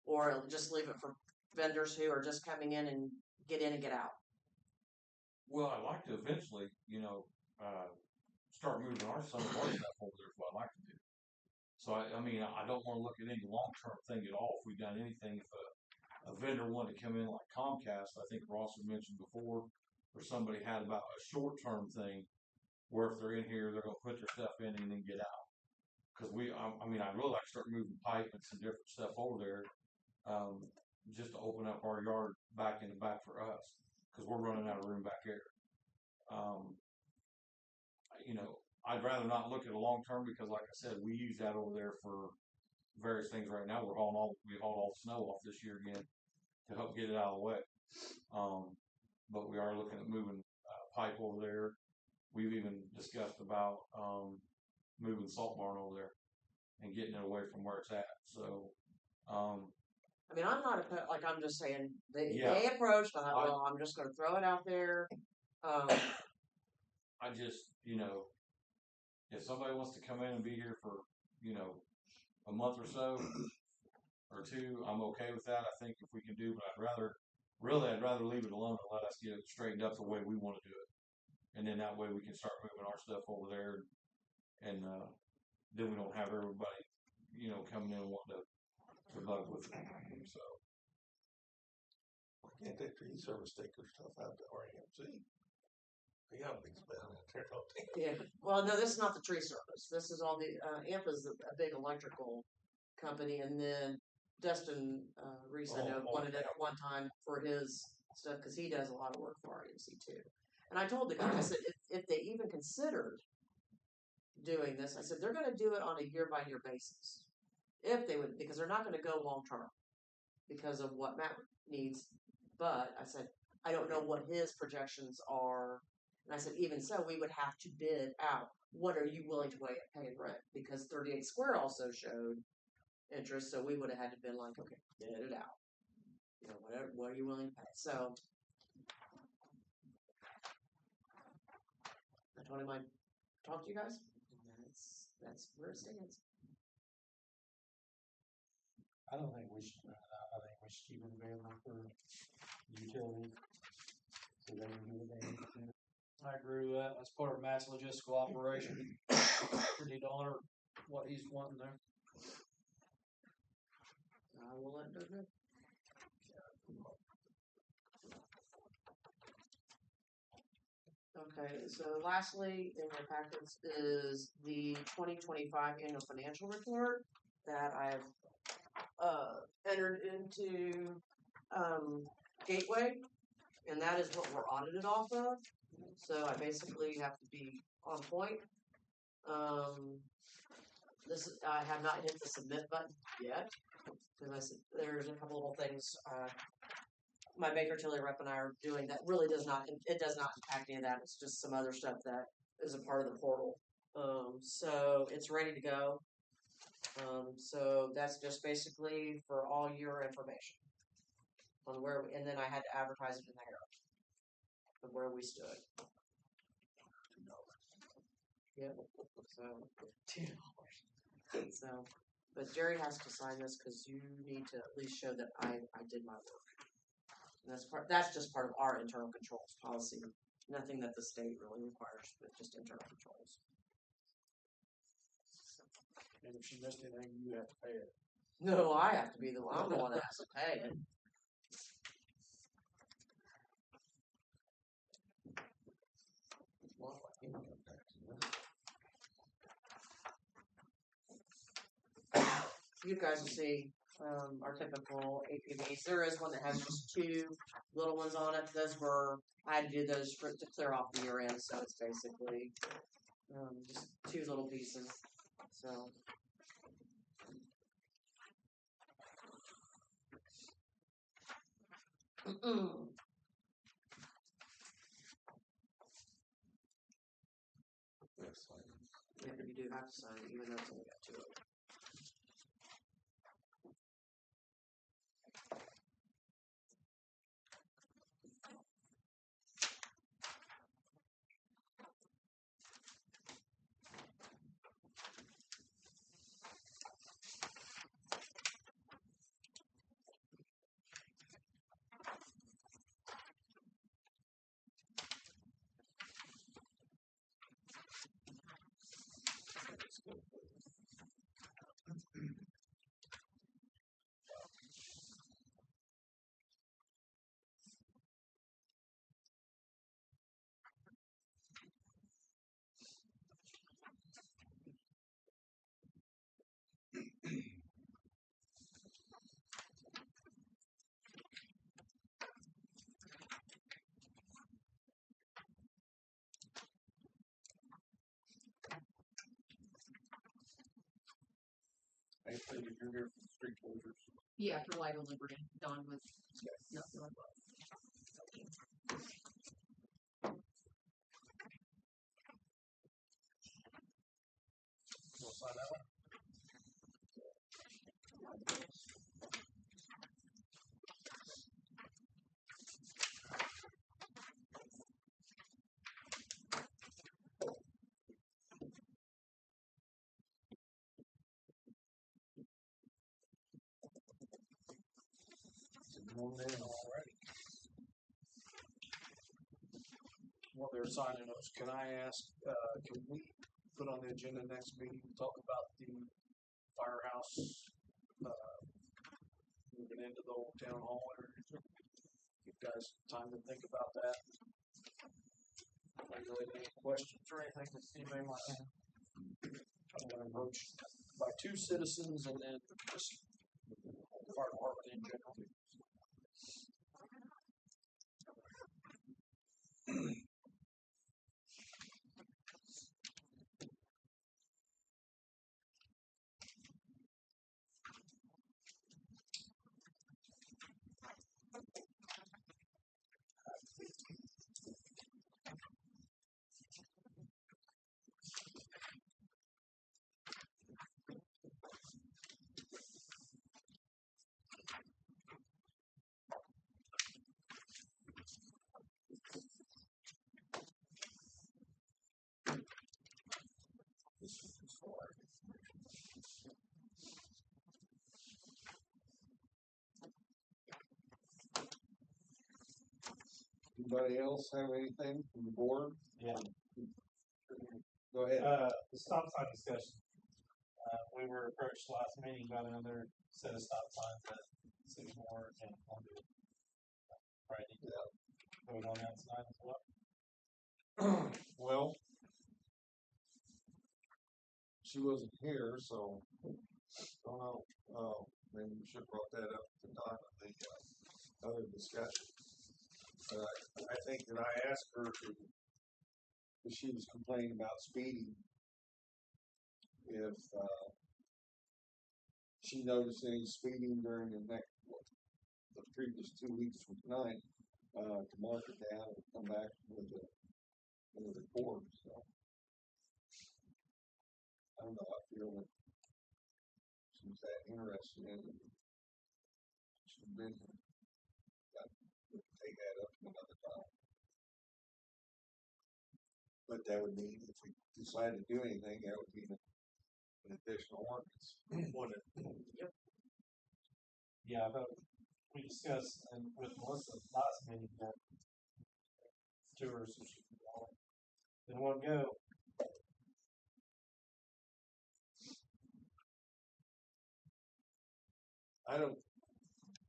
Or just leave it for vendors who are just coming in and get out? Well, I'd like to eventually, start moving some of our stuff over there is what I'd like to do. So, I don't want to look at any long-term thing at all. If we've done anything, if a vendor wanted to come in like Comcast, I think Ross had mentioned before, or somebody had about a short-term thing where if they're in here, they're going to put their stuff in and then get out. Because I'd really like to start moving pipe and some different stuff over there, just to open up our yard back in the back for us. Because we're running out of room back there. I'd rather not look at a long term because, like I said, we use that over there for various things right now. We hauled all the snow off this year again to help get it out of the way. But we are looking at moving pipe over there. We've even discussed about moving salt barn over there and getting it away from where it's at. So. I'm not I'm just saying they approached. I thought, well, I'm just going to throw it out there. I just, if somebody wants to come in and be here for, a month or so or two, I'm okay with that. I think if we can do, but I'd rather leave it alone and let us get it straightened up the way we want to do it. And then that way we can start moving our stuff over there and then we don't have everybody, coming in and wanting to bug with it. So. Why can't that tree service take their stuff out to REMC? They got a big spell out there, don't they? Yeah. Well, no, this is not the tree service. This is all the AMP is a big electrical company, and then Dustin Reese, I know, wanted it at one time for his stuff because he does a lot of work for REMC too. And I told the guy, I said, if they even considered doing this, I said they're going to do it on a year-by-year basis. If they would, because they're not going to go long term because of what Matt needs. But I said, I don't know what his projections are. And I said, even so, we would have to bid out. What are you willing to pay in rent? Because 38 Square also showed interest, so we would have had to bid like, okay, bid it out. Whatever. What are you willing to pay? So I told him I'd talk to you guys. And that's where it stands. I don't think we should rent it out. I think we should keep it available for utility. So they can do what they need to do. I agree with that. That's part of Matt's logistical operation. We need to honor what he's wanting there. I will let them know. Okay, so lastly in your packets is the 2025 annual financial report that I've entered into Gateway, and that is what we're audited off of. So I basically have to be on point. I have not hit the submit button yet because there's a couple little things my Baker Tilly rep and I are doing that really does not impact any of that. It's just some other stuff that is a part of the portal. So it's ready to go. So that's just basically for all your information on where, and then I had to advertise it in the Herald of where we stood. Yep. So $2. So, but Jerry has to sign this because you need to at least show that I did my work. And that's just part of our internal controls policy. Nothing that the state really requires, but just internal controls. And if she missed anything, you have to pay it. No, I have to be the one. I'm the one that has to pay it. You guys will see our typical APBs. There is one that has just two little ones on it. I had to do those to clear off the year end, so it's basically just two little pieces. So. Yeah, but you do have to sign it, even though it's only got two of them. I think you're here for street closures. Yeah, for Light of Liberty, Dawn was not the one. We'll sign that one. Alrighty. While they're signing those, can I ask, can we put on the agenda next meeting to talk about the firehouse, moving into the old town hall area? Give guys time to think about that. Really any questions or anything that anybody might have? I'm gonna approach by two citizens and then just the fire department in general. Anybody else have anything from the board? Yeah. Go ahead. The stop sign discussion. We were approached last meeting about another set of stop signs at Sycamore and Columbia. Right, need to vote on that tonight as well. Well, she wasn't here, so, don't know, maybe we should have brought that up at the time of the, other discussion. I think that I asked her to, if she was complaining about speeding, if, she noticed any speeding during the previous 2 weeks from tonight, to mark it down and come back with a report, so. I don't know, I feel that she's that interested in it. She's been, got to take that up another time. But that would mean, if we decide to do anything, that would be an additional ordinance, wouldn't it? Yeah, but we discussed and with Melissa last meeting that to her so she didn't want to go. I don't,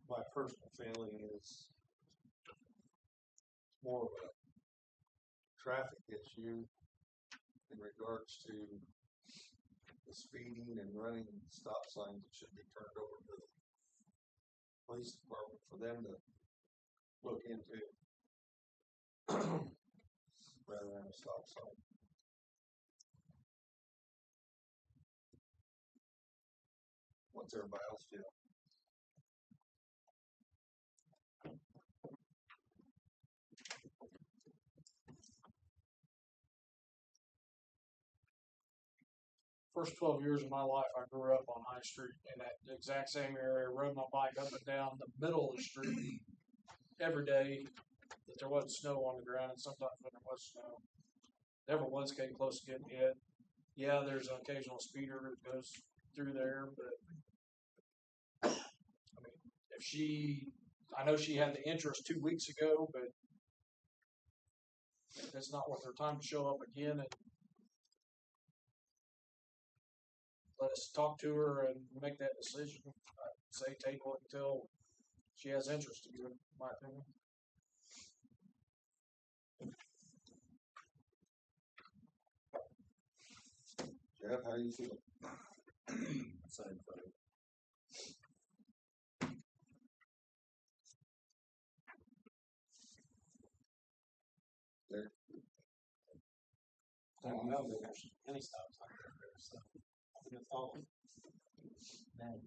my personal feeling is more of a traffic issue in regards to the speeding and running stop signs that should be turned over to the police department for them to look into rather than a stop sign. What's everybody else feel? First 12 years of my life, I grew up on High Street in that exact same area, rode my bike up and down the middle of the street every day that there wasn't snow on the ground, and sometimes when there was snow. Never once came close to getting hit. Yeah, there's an occasional speeder that goes through there, but I mean, if I know she had the interest 2 weeks ago, but it's not worth her time to show up again and let us talk to her and make that decision. I'd say table it until she has interest again, in my opinion. Jeff, how you feel? Same thing. I don't know that there's any stop sign there, so I think it's all. Man,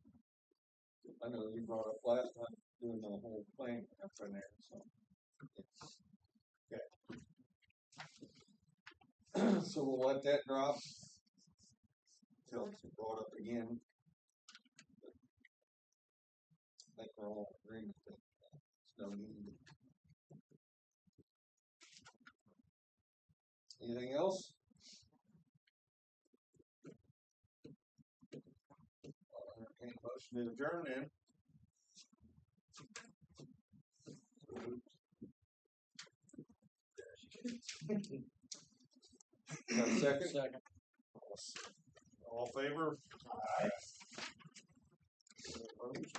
I know you brought up last time doing the whole thing up in there, so. Okay. So we'll let that drop till it's brought up again. I think we're all in agreement that there's no need. Anything else? Entertain a motion to adjourn then. Got a second? Second. All in favor? Aye. Opposed?